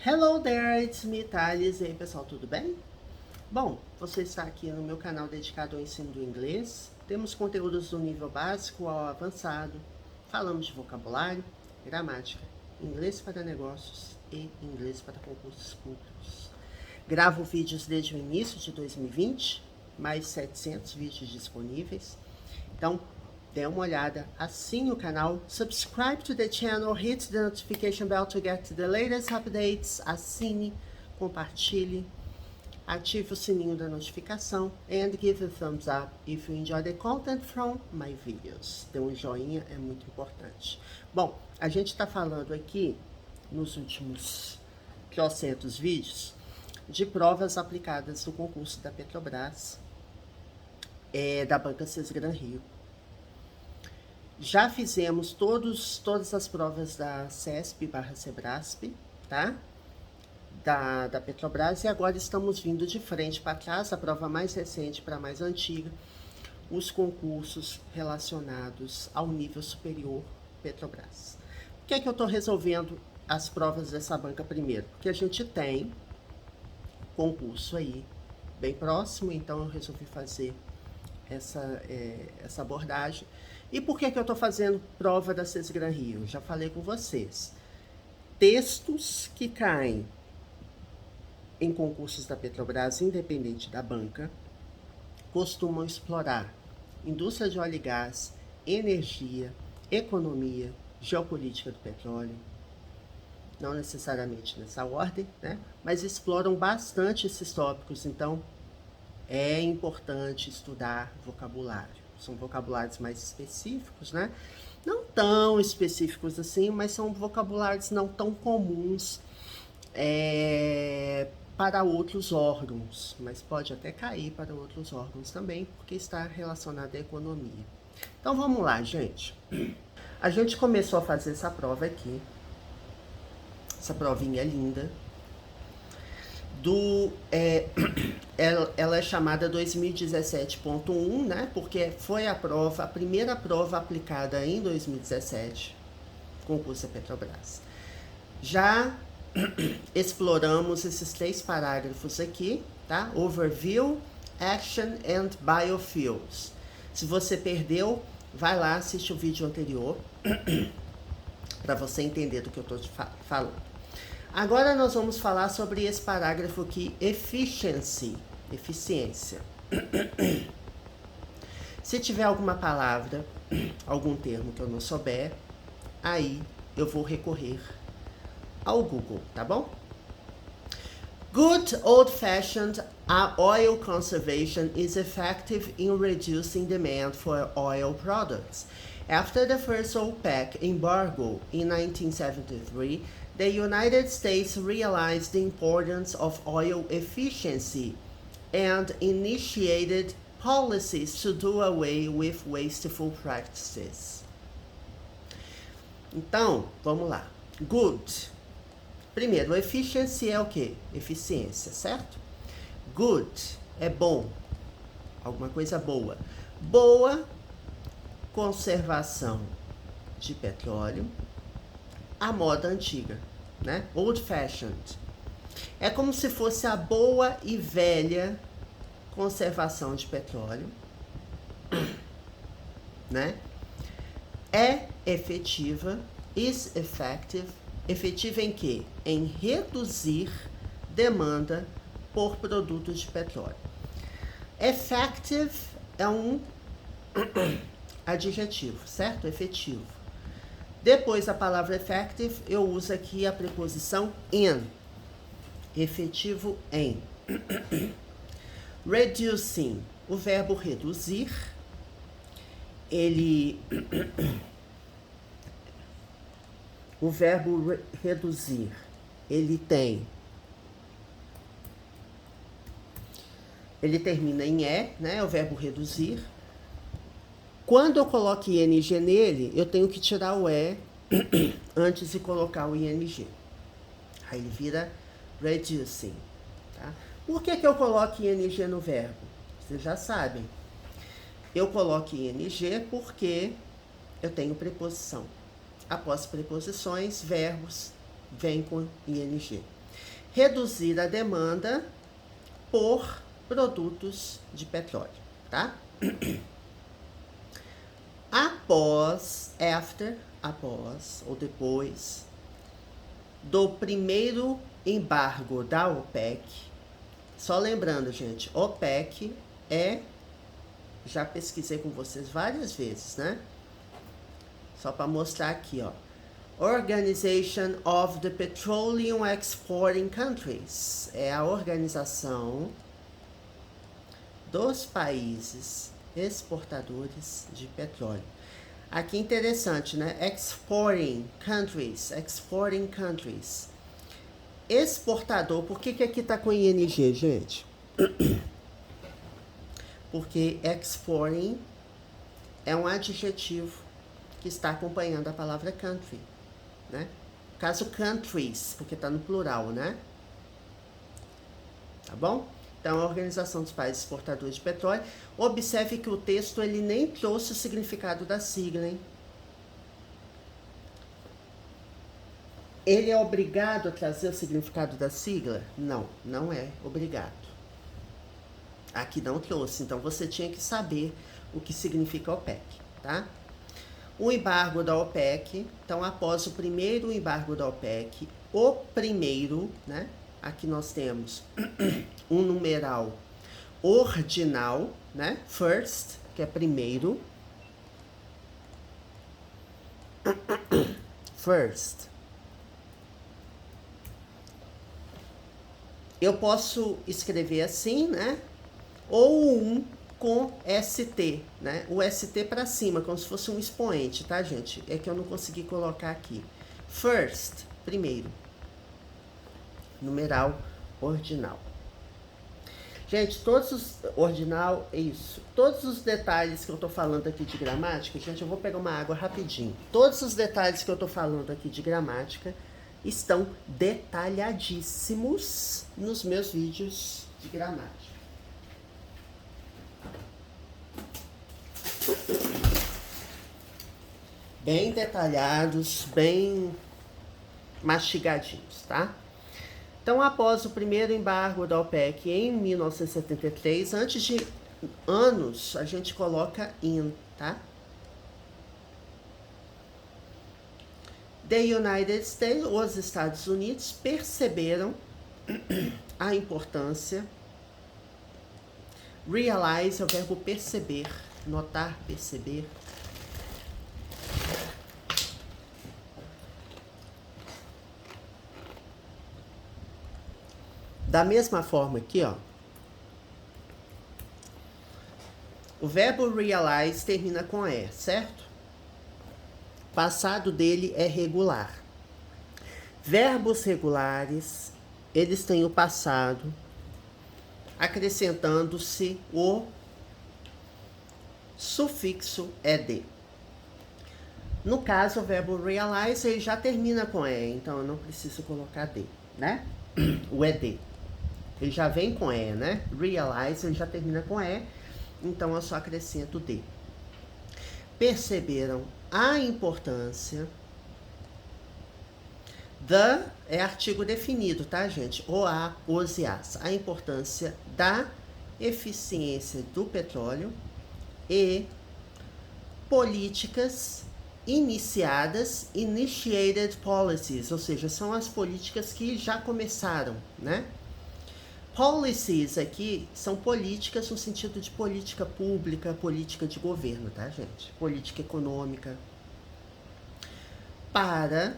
Hello there, it's me, Thales. E aí, pessoal, tudo bem? Bom, você está aqui no meu canal dedicado ao ensino do inglês. Temos conteúdos do nível básico ao avançado. Falamos de vocabulário, gramática, inglês para negócios e inglês para concursos públicos. Gravo vídeos desde o início de 2020, mais 700 vídeos disponíveis. Então, dê uma olhada, assine o canal, subscribe to the channel, hit the notification bell to get the latest updates, assine, compartilhe, ative o sininho da notificação and give a thumbs up if you enjoy the content from my videos. Dê um joinha, é muito importante. Bom, a gente está falando aqui, nos últimos 300 vídeos, de provas aplicadas do concurso da Petrobras, da Banca Sesgran Rio. Já fizemos todas as provas da CESP/Sebrasp, tá? Da Petrobras, e agora estamos vindo de frente para trás, a prova mais recente para a mais antiga, os concursos relacionados ao nível superior Petrobras. Por que é que eu estou resolvendo as provas dessa banca primeiro? Porque a gente tem concurso aí bem próximo, então eu resolvi fazer essa abordagem. E por que eu estou fazendo prova da Sesgran Rio? Já falei com vocês. Textos que caem em concursos da Petrobras, independente da banca, costumam explorar indústria de óleo e gás, energia, economia, geopolítica do petróleo, não necessariamente nessa ordem, né? Mas exploram bastante esses tópicos, então é importante estudar vocabulário. São vocabulários mais específicos, né? Não tão específicos assim, mas são vocabulários não tão comuns para outros órgãos, mas pode até cair para outros órgãos também, porque está relacionado à economia. Então vamos lá, gente. A gente começou a fazer essa prova aqui, essa provinha linda, ela é chamada 2017.1, né? Porque foi a primeira prova aplicada em 2017, concurso da Petrobras. Já exploramos esses 3 parágrafos aqui, tá? Overview, Action and Biofuels. Se você perdeu, vai lá, assiste o vídeo anterior, para você entender do que eu estou te falando. Agora nós vamos falar sobre esse parágrafo aqui, efficiency, eficiência. Se tiver alguma palavra, algum termo que eu não souber, aí eu vou recorrer ao Google, tá bom? Good old-fashioned oil conservation is effective in reducing demand for oil products. After the first OPEC embargo in 1973, the United States realized the importance of oil efficiency and initiated policies to do away with wasteful practices. Então, vamos lá. Good. Primeiro, efficiency é o quê? Eficiência, certo? Good é bom. Alguma coisa boa. Boa conservação de petróleo. A moda antiga, né? Old fashioned. É como se fosse a boa e velha conservação de petróleo, né? É efetiva, is effective. Efetiva em quê? Em reduzir demanda por produtos de petróleo. Effective é um adjetivo, certo? Efetivo. Depois da palavra effective, eu uso aqui a preposição in. Efetivo em. Reducing, o verbo reduzir, o verbo reduzir, ele termina em e, né? O verbo reduzir. Quando eu coloco ing nele, eu tenho que tirar o e antes de colocar o ing. Aí ele vira reducing. Tá? Por que eu coloco ing no verbo? Vocês já sabem. Eu coloco ing porque eu tenho preposição. Após preposições, verbos vêm com ing. reduzir a demanda por produtos de petróleo, tá? Após ou depois do primeiro embargo da OPEC, só lembrando, gente, OPEC já pesquisei com vocês várias vezes, né? Só para mostrar aqui, ó. Organization of the Petroleum Exporting Countries. É a organização dos países exportadores de petróleo. Aqui interessante, né? Exporting countries. Exportador. Por que aqui tá com ING, gente? Porque exporting é um adjetivo que está acompanhando a palavra country, né? Caso countries, porque está no plural, né? Tá bom? Então, a Organização dos Países Exportadores de Petróleo. Observe que o texto ele nem trouxe o significado da sigla, hein? Ele é obrigado a trazer o significado da sigla? Não, não é obrigado. Aqui não trouxe, então você tinha que saber o que significa OPEC, tá? O embargo da OPEC, então após o primeiro embargo da OPEC, o primeiro, né? Aqui nós temos um numeral ordinal, né? First, que é primeiro. First. Eu posso escrever assim, né? Ou um com ST, né? O ST para cima, como se fosse um expoente, tá, gente? É que eu não consegui colocar aqui. First, primeiro. Numeral ordinal. Gente, todos os... Ordinal, isso. Todos os detalhes que eu tô falando aqui de gramática... Gente, eu vou pegar uma água rapidinho. Todos os detalhes que eu tô falando aqui de gramática estão detalhadíssimos nos meus vídeos de gramática. Bem detalhados, bem mastigadinhos, tá? Então, após o primeiro embargo da OPEC em 1973, antes de anos, a gente coloca in, tá? The United States, os Estados Unidos, perceberam a importância. Realize é o verbo perceber, notar, perceber. Da mesma forma aqui, ó. O verbo realize termina com E, certo? O passado dele é regular. Verbos regulares, eles têm o passado, acrescentando-se o sufixo ed. No caso, o verbo realize, ele já termina com E, então eu não preciso colocar D, né? O ed. Ele já vem com E, né? Realize, ele já termina com E, então eu só acrescento D. Perceberam a importância. The é artigo definido, tá, gente? O, a, os e as. A importância da eficiência do petróleo e políticas iniciadas, initiated policies, ou seja, são as políticas que já começaram, né? Policies aqui são políticas no sentido de política pública, política de governo, tá, gente? Política econômica. Para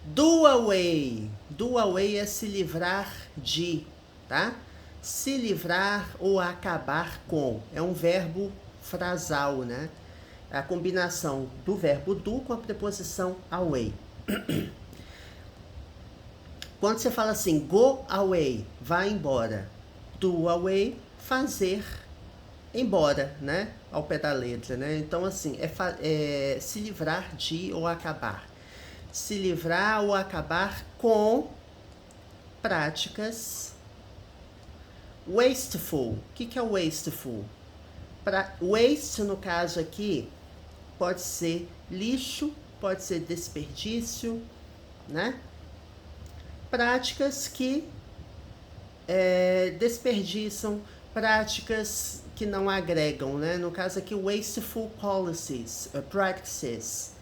do away. Do away é se livrar de, tá? Se livrar ou acabar com. É um verbo frasal, né? É a combinação do verbo do com a preposição away. Quando você fala assim, go away, vai embora. Do away, fazer embora, né? Ao pé da letra, né? Então, assim, é se livrar de ou acabar. Se livrar ou acabar com práticas wasteful. O que é wasteful? Waste, no caso aqui, pode ser lixo, pode ser desperdício, né? práticas que desperdiçam, práticas que não agregam, né? No caso aqui, wasteful policies, practices,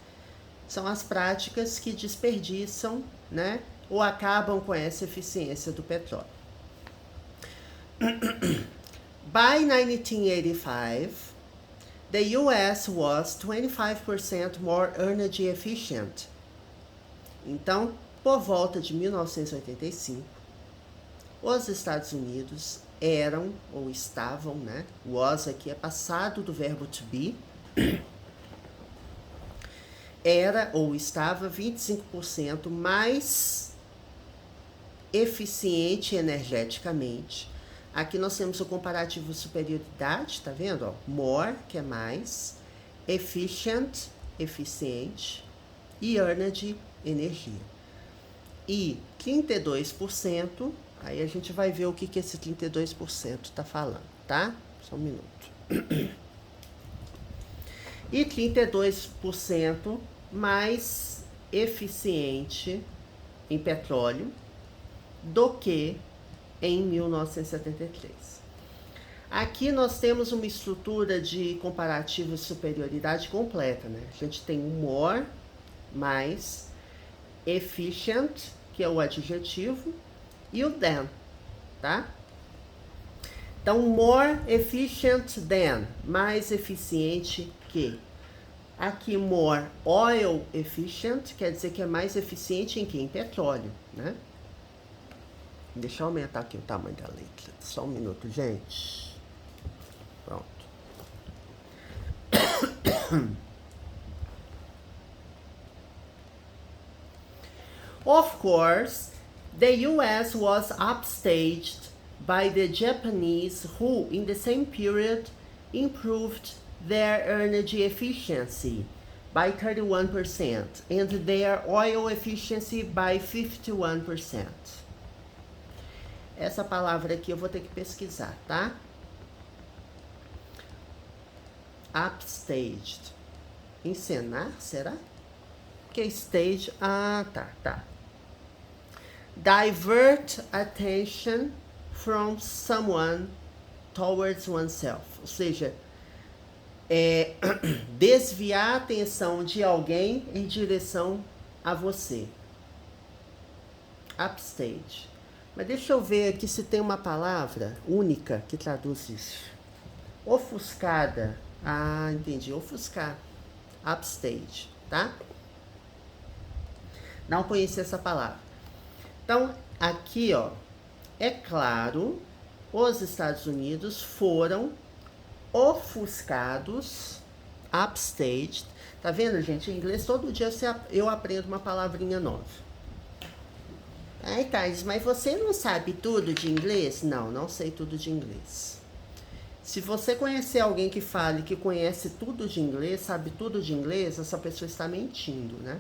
são as práticas que desperdiçam, né? Ou acabam com essa eficiência do petróleo. By 1985, the US was 25% more energy efficient. Então, por volta de 1985, os Estados Unidos eram ou estavam, né? Was aqui é passado do verbo to be. Era ou estava 25% mais eficiente energeticamente. Aqui nós temos o comparativo superioridade, tá vendo? Ó, more, que é mais, efficient, eficiente, e energy, energia. E 32%, aí a gente vai ver o que esse 32% está falando, tá? Só um minuto. E 32% mais eficiente em petróleo do que em 1973. Aqui nós temos uma estrutura de comparativo de superioridade completa, né? A gente tem o more, mais, efficient, que é o adjetivo, e o than, tá? Então, more efficient than, mais eficiente que. Aqui, more oil efficient, quer dizer que é mais eficiente em que? Em petróleo, né? Deixa eu aumentar aqui o tamanho da letra. Só um minuto, gente. Pronto. Of course, the US was upstaged by the Japanese who, in the same period, improved their energy efficiency by 31% and their oil efficiency by 51%. Essa palavra aqui eu vou ter que pesquisar, tá? Upstaged. Encenar, será? Que stage? Ah, tá. Divert attention from someone towards oneself. Ou seja, desviar a atenção de alguém em direção a você. Upstage. Mas deixa eu ver aqui se tem uma palavra única que traduz isso. Ofuscada. Ah, entendi. Ofuscar. Upstage, tá? Não conhecia essa palavra. Então, aqui, ó, é claro, os Estados Unidos foram ofuscados, upstaged. Tá vendo, gente? Em inglês, todo dia eu aprendo uma palavrinha nova. Ai, Thais, mas você não sabe tudo de inglês? Não, não sei tudo de inglês. Se você conhecer alguém que fale que conhece tudo de inglês, sabe tudo de inglês, essa pessoa está mentindo, né?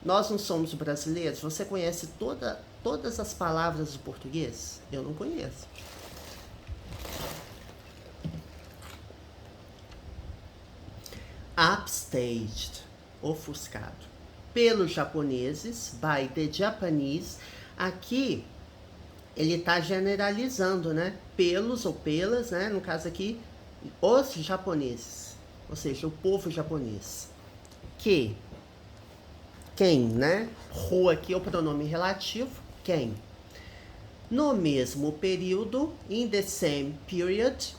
Nós não somos brasileiros? Você conhece todas as palavras do português? Eu não conheço. Upstaged, ofuscado. Pelos japoneses, by the Japanese. Aqui, ele está generalizando, né? Pelos ou pelas, né? No caso aqui, os japoneses. Ou seja, o povo japonês. Quem, né? Who aqui é o pronome relativo. Quem? No mesmo período, in the same period,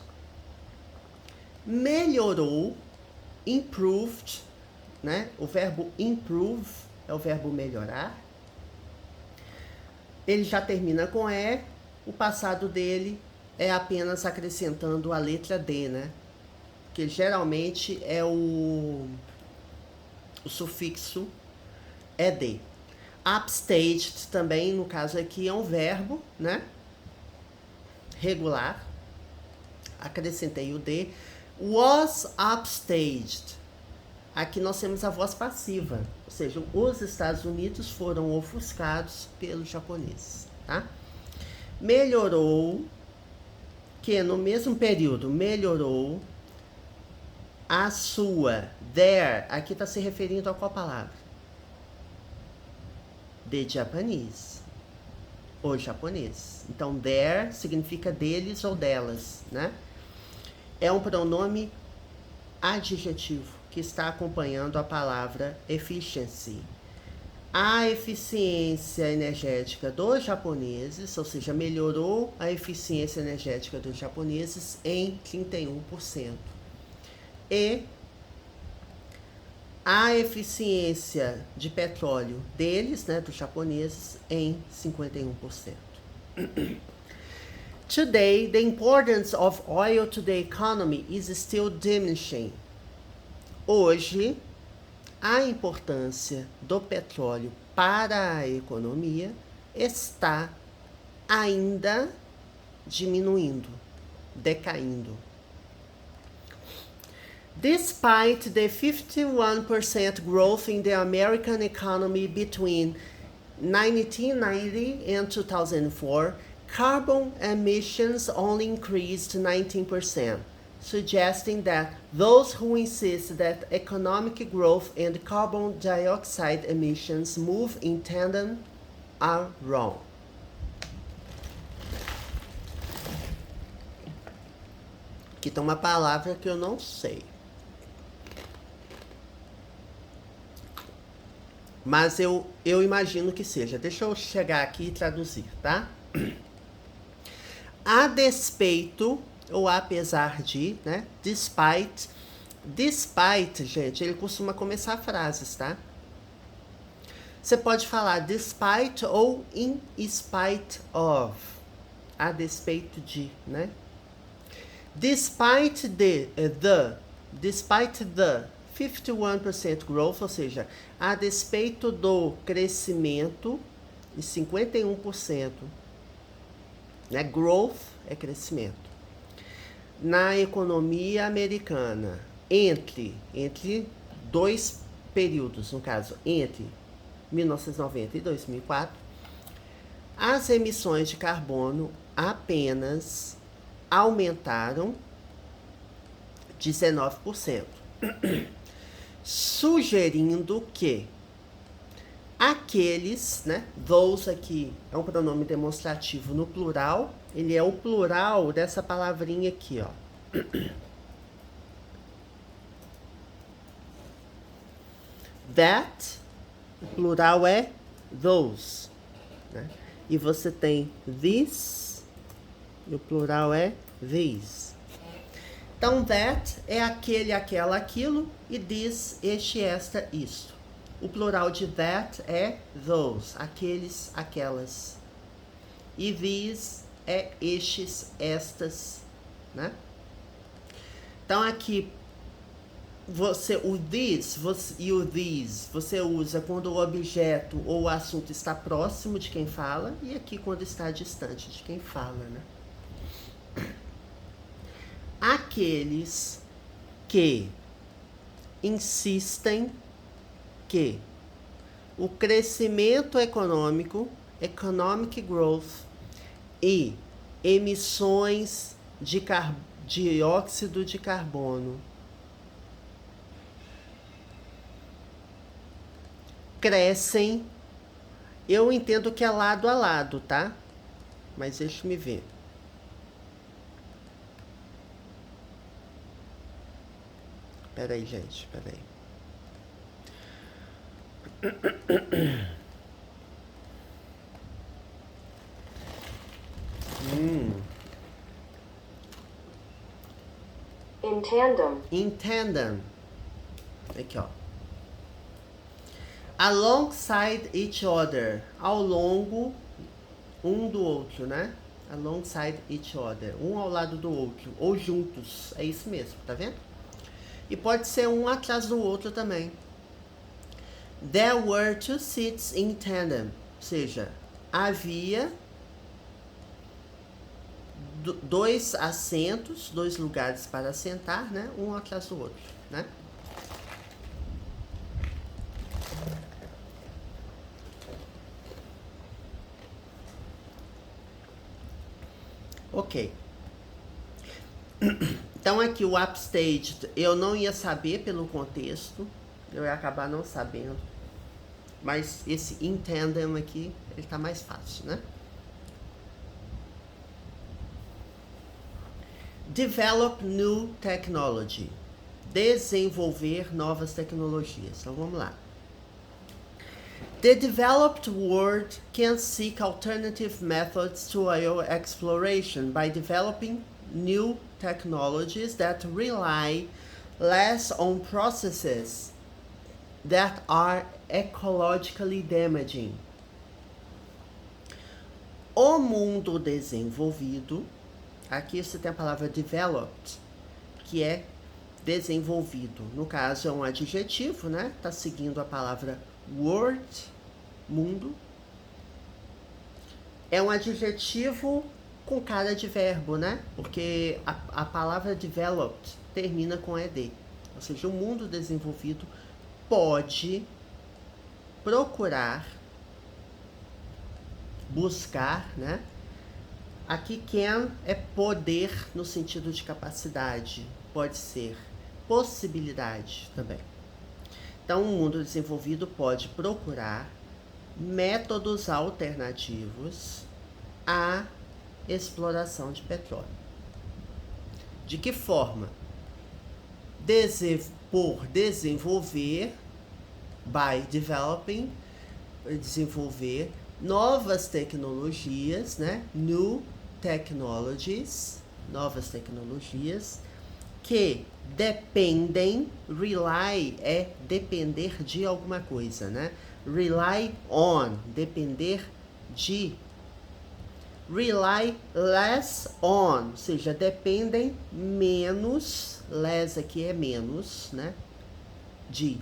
melhorou, improved, né? O verbo improve é o verbo melhorar. Ele já termina com E, o passado dele é apenas acrescentando a letra D, né? Que geralmente é o sufixo ed. Upstaged também, no caso aqui, é um verbo, né? Regular. Acrescentei o D. Was upstaged. Aqui nós temos a voz passiva, ou seja, os Estados Unidos foram ofuscados pelos japoneses, tá? Melhorou, que no mesmo período melhorou a sua, their, aqui está se referindo a qual palavra? The Japanese, os japoneses. Então, their significa deles ou delas, né? É um pronome adjetivo que está acompanhando a palavra efficiency. A eficiência energética dos japoneses, ou seja, melhorou a eficiência energética dos japoneses em 31%. E a eficiência de petróleo deles, né, dos japoneses, em 51%. Today, the importance of oil to the economy is still diminishing. Hoje, a importância do petróleo para a economia está ainda diminuindo, decaindo. Despite the 51% growth in the American economy between 1990 and 2004, carbon emissions only increased 19%, suggesting that those who insist that economic growth and carbon dioxide emissions move in tandem are wrong. Aqui está uma palavra que eu não sei. Mas eu imagino que seja. Deixa eu chegar aqui e traduzir, tá? A despeito, ou apesar de, né? Despite. Despite, gente, ele costuma começar frases, tá? Você pode falar despite ou in spite of. A despeito de, né? Despite the 51% growth, ou seja, a despeito do crescimento de 51%, né? Growth é crescimento. Na economia americana, entre dois períodos, no caso, entre 1990 e 2004, as emissões de carbono apenas aumentaram 19%. Sugerindo que aqueles, né, those aqui é um pronome demonstrativo no plural, ele é o plural dessa palavrinha aqui, ó. That, o plural é those, né? E você tem this, e o plural é these. Então, that é aquele, aquela, aquilo, e this, este, esta, isto. O plural de that é those, aqueles, aquelas. E these é estes, estas, né? Então, aqui, o this e o these, você usa quando o objeto ou o assunto está próximo de quem fala, e aqui quando está distante de quem fala, né? Aqueles que insistem que o crescimento econômico, economic growth, e emissões de dióxido de carbono crescem, eu entendo que é lado a lado, tá? Mas deixa eu ver. Peraí, gente, peraí. In tandem. In tandem. Aqui, ó. Alongside each other. Ao longo um do outro, né? Alongside each other. Um ao lado do outro. Ou juntos. É isso mesmo, tá vendo? E pode ser um atrás do outro também. There were two seats in tandem. Ou seja, havia dois assentos, dois lugares para sentar, né? Um atrás do outro, né? Ok. Então aqui o upstaged eu não ia saber pelo contexto, eu ia acabar não sabendo, mas esse in tandem aqui ele tá mais fácil, né? Develop new technology. Desenvolver novas tecnologias. Então vamos lá. The developed world can seek alternative methods to oil exploration by developing new technologies that rely less on processes that are ecologically damaging. O mundo desenvolvido, aqui você tem a palavra developed, que é desenvolvido. No caso é um adjetivo, né? Tá seguindo a palavra world, mundo. É um adjetivo com cara de verbo, né? Porque a palavra developed termina com ed. Ou seja, o mundo desenvolvido pode procurar, buscar, né? Aqui can é poder no sentido de capacidade, pode ser possibilidade também. Então, o mundo desenvolvido pode procurar métodos alternativos à exploração de petróleo. De que forma? Por desenvolver, by developing, desenvolver novas tecnologias, né? New technologies, novas tecnologias que dependem, rely é depender de alguma coisa, né? Rely on, depender de. Rely less on, ou seja, dependem menos, less aqui é menos, né? De.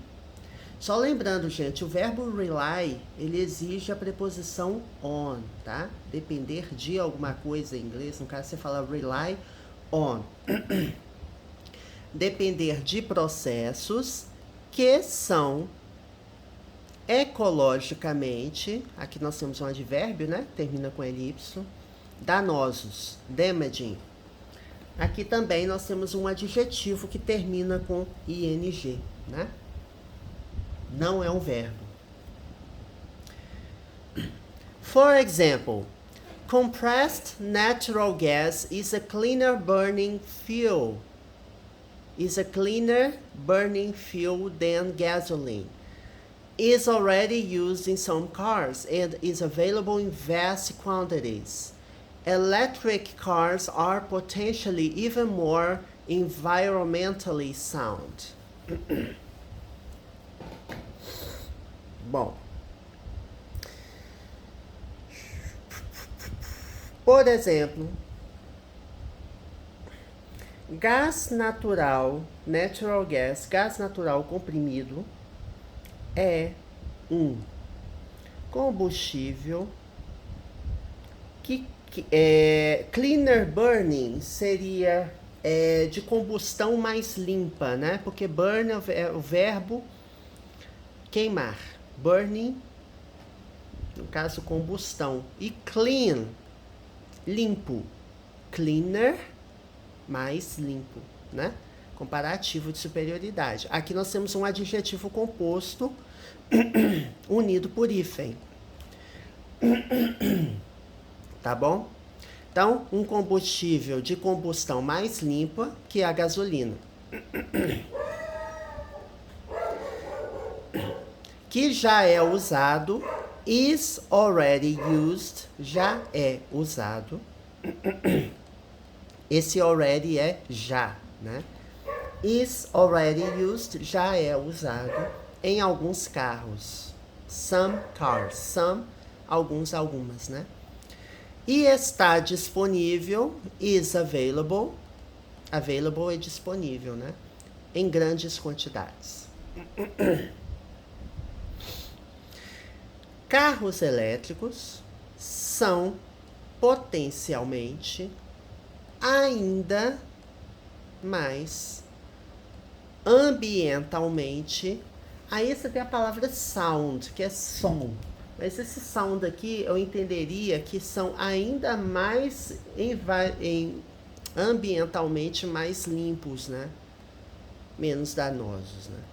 Só lembrando, gente, o verbo rely, ele exige a preposição on, tá? Depender de alguma coisa em inglês, no caso você fala rely on. Depender de processos que são ecologicamente, aqui nós temos um advérbio, né? Termina com ly, danosos, damaging. Aqui também nós temos um adjetivo que termina com ing, né? Não é um verbo. For example, compressed natural gas is a cleaner burning fuel. Is a cleaner burning fuel than gasoline. Is already used in some cars and is available in vast quantities. Electric cars are potentially even more environmentally sound. Bom, por exemplo, gás natural, natural gas, gás natural comprimido, é um combustível que cleaner burning seria de combustão mais limpa, né? Porque burn é o verbo queimar. Burning, no caso, combustão. E clean, limpo. Cleaner, mais limpo, né? Comparativo de superioridade. Aqui nós temos um adjetivo composto unido por hífen. Tá bom? Então, um combustível de combustão mais limpa que a gasolina. Que já é usado, is already used, já é usado. Esse already é já, né? Is already used, já é usado em alguns carros. Some cars, some, alguns, algumas, né? E está disponível, is available, available é disponível, né? Em grandes quantidades. Carros elétricos são potencialmente ainda mais ambientalmente. Aí você tem a palavra sound, que é som. Mas esse sound aqui eu entenderia que são ainda mais ambientalmente mais limpos, né? Menos danosos, né?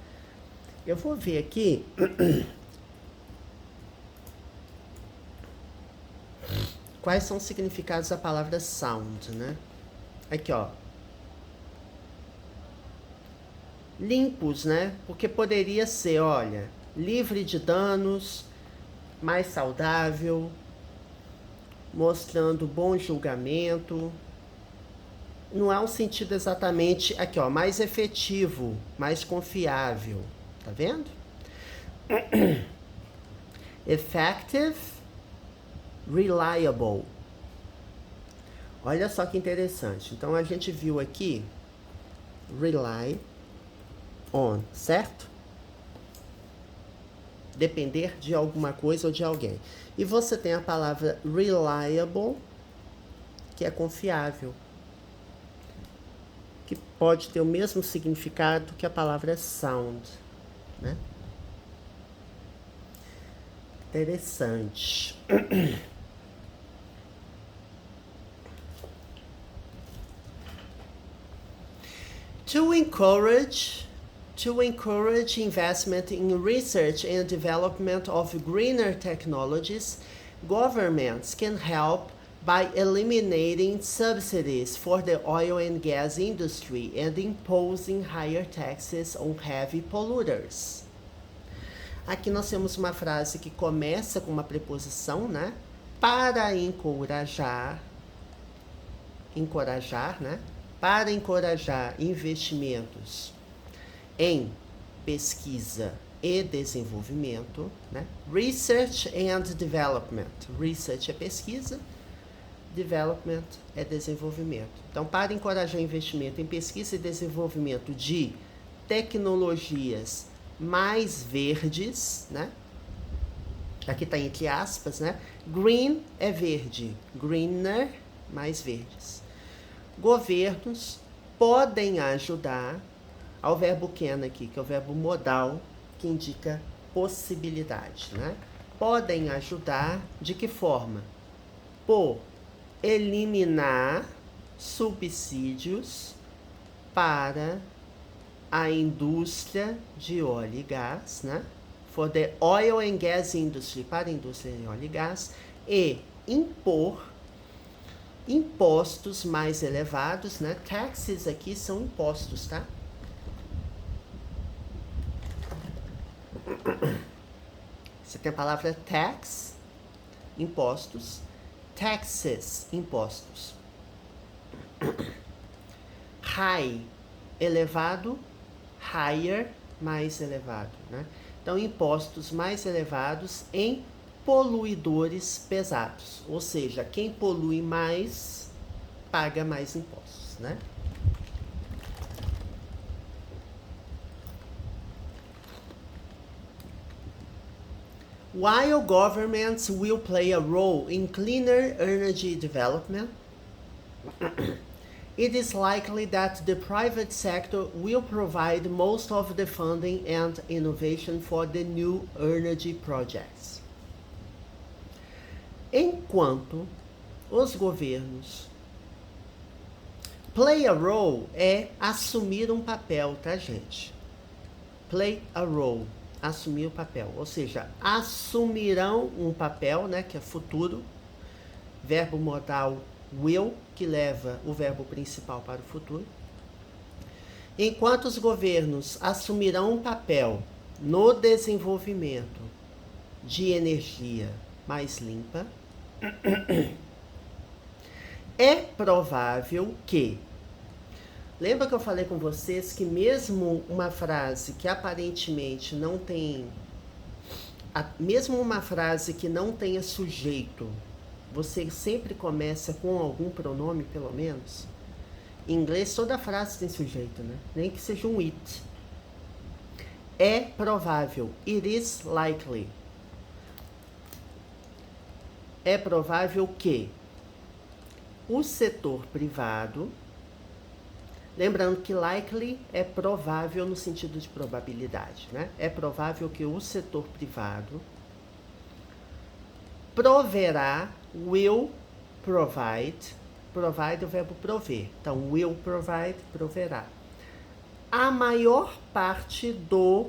Eu vou ver aqui. Quais são os significados da palavra sound, né? Aqui, ó. limpos, né? Porque poderia ser, olha, livre de danos, mais saudável, mostrando bom julgamento. Não é um sentido exatamente aqui, ó, mais efetivo, mais confiável. Tá vendo? Effective, reliable. Olha só que interessante. Então a gente viu aqui rely on, certo? Depender de alguma coisa ou de alguém. E você tem a palavra reliable, que é confiável, que pode ter o mesmo significado que a palavra sound, né? Interessante. To encourage investment in research and development of greener technologies, governments can help by eliminating subsidies for the oil and gas industry and imposing higher taxes on heavy polluters. Aqui nós temos uma frase que começa com uma preposição, né? Para encorajar, né? Para encorajar investimentos em pesquisa e desenvolvimento, né? Research and development. Research é pesquisa, development é desenvolvimento. Então, para encorajar investimento em pesquisa e desenvolvimento de tecnologias mais verdes, né? Aqui está entre aspas, né? Green é verde, greener, mais verdes. Governos podem ajudar ao verbo can aqui, que é o verbo modal, que indica possibilidade, né? Podem ajudar de que forma? Por eliminar subsídios para a indústria de óleo e gás, né? For the oil and gas industry, para a indústria de óleo e gás, e impor impostos mais elevados, né? Taxes aqui são impostos, tá? Você tem a palavra tax, impostos, taxes, impostos. High, elevado, higher, mais elevado, né? Então, impostos mais elevados em poluidores pesados, ou seja, quem polui mais paga mais impostos, né? While governments will play a role in cleaner energy development, it is likely that the private sector will provide most of the funding and innovation for the new energy projects. Enquanto os governos play a role é assumir um papel, tá, gente? Play a role, assumir o papel, ou seja, assumirão um papel, né, que é futuro, verbo modal will, que leva o verbo principal para o futuro. Enquanto os governos assumirão um papel no desenvolvimento de energia mais limpa, é provável que... Lembra que eu falei com vocês que mesmo uma frase que aparentemente não tem... Mesmo uma frase que não tenha sujeito, você sempre começa com algum pronome, pelo menos? Em inglês, toda frase tem sujeito, né? Nem que seja um it. É provável. It is likely. É provável que o setor privado... Lembrando que likely é provável no sentido de probabilidade, né? É provável que o setor privado proverá, will provide, provide é o verbo prover, então will provide, proverá, a maior parte do,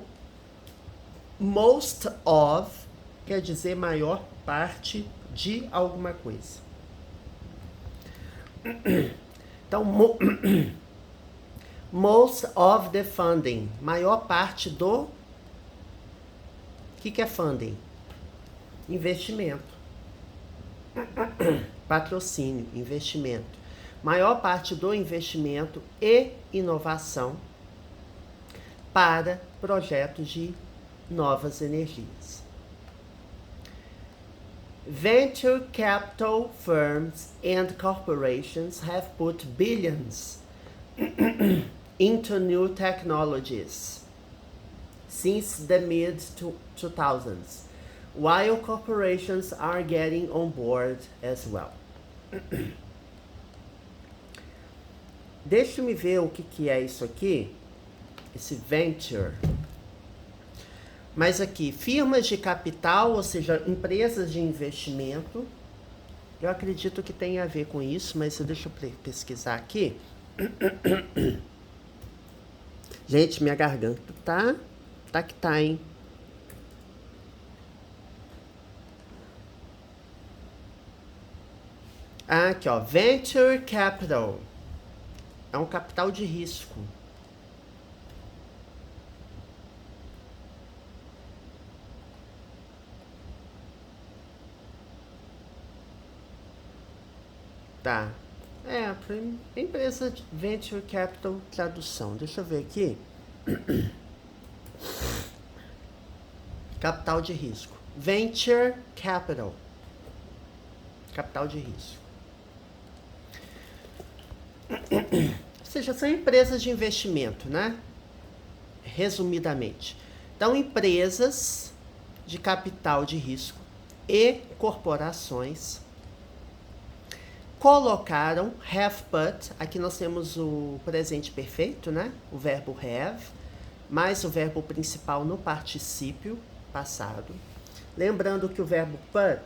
most of, quer dizer maior parte de alguma coisa. Então, Most of the funding. Maior parte do... O que é funding? Investimento. Patrocínio, investimento. Maior parte do investimento e inovação para projetos de novas energias. Venture capital firms and corporations have put billions into new technologies since the mid-2000s, while corporations are getting on board as well. Deixa-me ver o que é isso aqui, esse venture. Mas aqui, firmas de capital, ou seja, empresas de investimento. Eu acredito que tem a ver com isso, mas deixa eu pesquisar aqui. Gente, minha garganta tá que tá, hein? Aqui, ó, Venture Capital. É um capital de risco. Tá. Empresa de Venture Capital, tradução. Deixa eu ver aqui. Capital de risco. Venture Capital. Capital de risco. Ou seja, são empresas de investimento, né? Resumidamente. Então, empresas de capital de risco e corporações colocaram have put, aqui nós temos o presente perfeito, né? O verbo have, mais o verbo principal no particípio passado. Lembrando que o verbo put,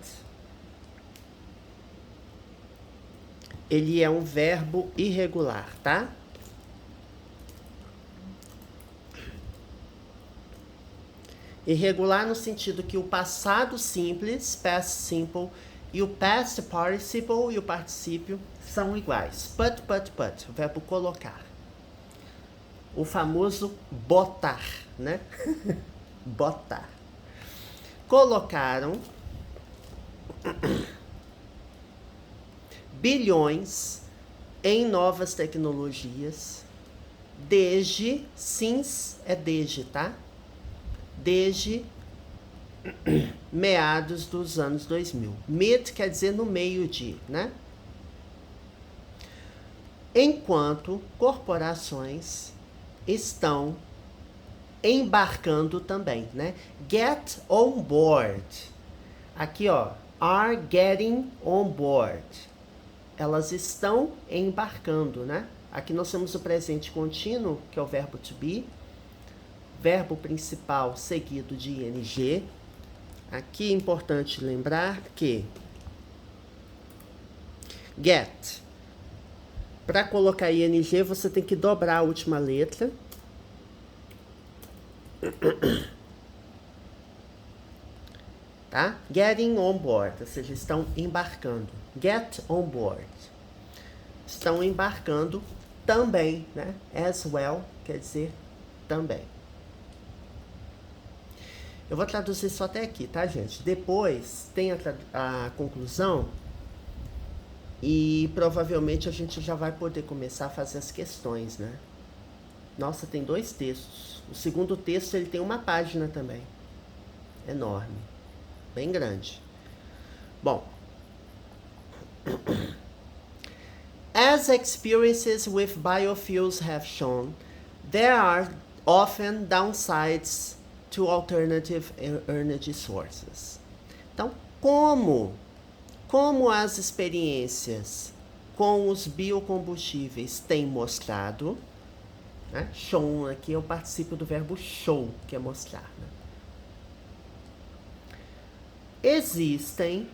ele é um verbo irregular, tá? Irregular no sentido que o passado simples, past simple, e o past participle e o particípio são iguais. Put, o verbo colocar. O famoso botar, né? Botar. Colocaram bilhões em novas tecnologias desde, since é desde, tá? Desde meados dos anos 2000. Mid quer dizer no meio de, né? Enquanto corporações estão embarcando também, né? Get on board. Aqui, ó, are getting on board. Elas estão embarcando, né? Aqui nós temos o presente contínuo, que é o verbo to be. Verbo principal seguido de ing. Aqui é importante lembrar que get, para colocar ing, você tem que dobrar a última letra. Tá? Getting on board, ou seja, estão embarcando. Get on board. Estão embarcando também, né? As well quer dizer também. Eu vou traduzir só até aqui, tá, gente? Depois tem a conclusão e provavelmente a gente já vai poder começar a fazer as questões, né? Nossa, tem 2 textos. O segundo texto, ele tem 1 página também. Enorme. Bem grande. Bom. As experiences with biofuels have shown, there are often downsides to alternative energy sources. Então, como as experiências com os biocombustíveis têm mostrado, né? Shown aqui é o particípio do verbo show, que é mostrar, né? Existem,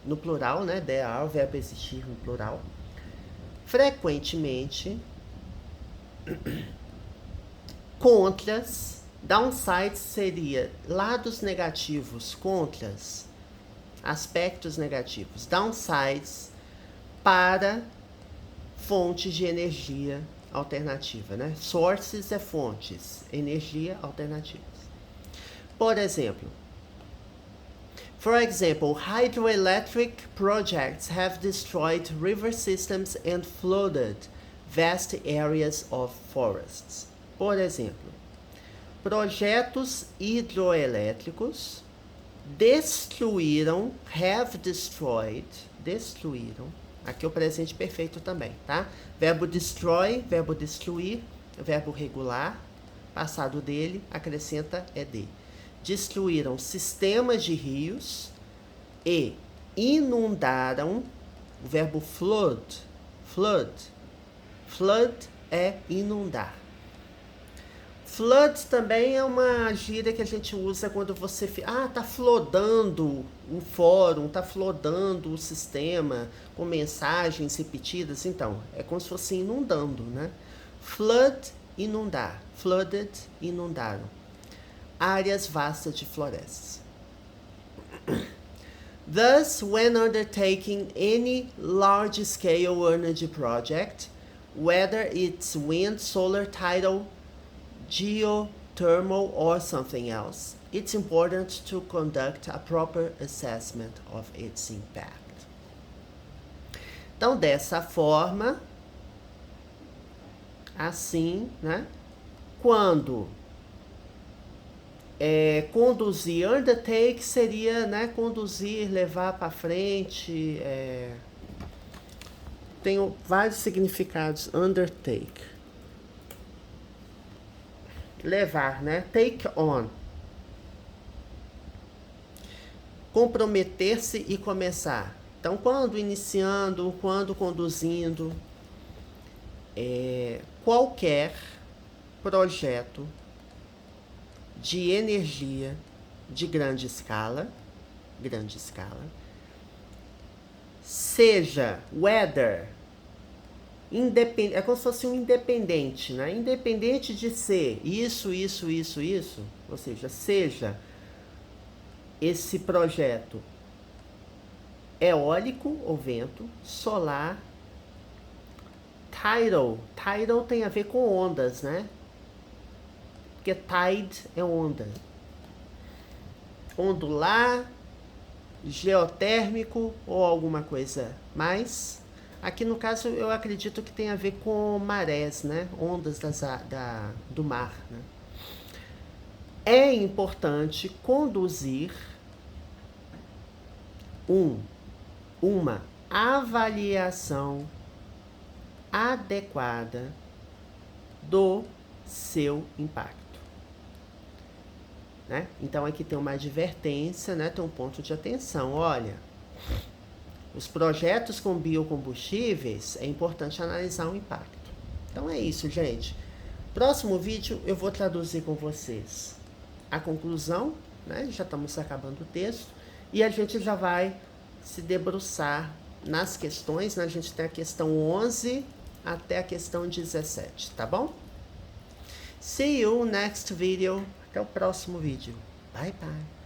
no plural, né? There are, o verbo existir no plural, frequentemente, contras, downsides seria lados negativos, contras, aspectos negativos, downsides para fontes de energia alternativa, né? Sources é fontes, energia alternativas. Por exemplo, for example, hydroelectric projects have destroyed river systems and flooded vast areas of forests. Por exemplo, projetos hidroelétricos destruíram, have destroyed, destruíram. Aqui é o presente perfeito também, tá? Verbo destroy, verbo destruir, verbo regular, passado dele, acrescenta ed. Destruíram sistemas de rios e inundaram, o verbo flood, flood. Flood é inundar. Flood também é uma gíria que a gente usa quando você... tá flodando o fórum, tá flodando o sistema com mensagens repetidas. Então, é como se fosse inundando, né? Flood, inundar. Flooded, inundaram. Áreas vastas de florestas. Thus, when undertaking any large-scale energy project, whether it's wind, solar, tidal, geothermal, or something else, it's important to conduct a proper assessment of its impact. Então, dessa forma, assim, né? Quando conduzir, undertake seria, né, conduzir, levar para frente, tem vários significados, undertake. Levar, né? Take on. Comprometer-se e começar. Então, quando iniciando, quando conduzindo, qualquer projeto de energia de grande escala, seja whether, é como se fosse um independente, né? Independente de ser isso, ou seja esse projeto eólico ou vento, solar, tidal tem a ver com ondas, né? Porque tide é onda. Ondular, geotérmico ou alguma coisa mais. Aqui no caso eu acredito que tem a ver com marés, né? Ondas do mar, né? É importante conduzir uma avaliação adequada do seu impacto, né? Então aqui tem uma advertência, né? Tem um ponto de atenção. Olha, os projetos com biocombustíveis é importante analisar o impacto. Então é isso, gente. Próximo vídeo eu vou traduzir com vocês a conclusão, né? Já estamos acabando o texto e a gente já vai se debruçar nas questões, né? A gente tem a questão 11 até a questão 17, tá bom? See you next video. Até o próximo vídeo. Bye, bye.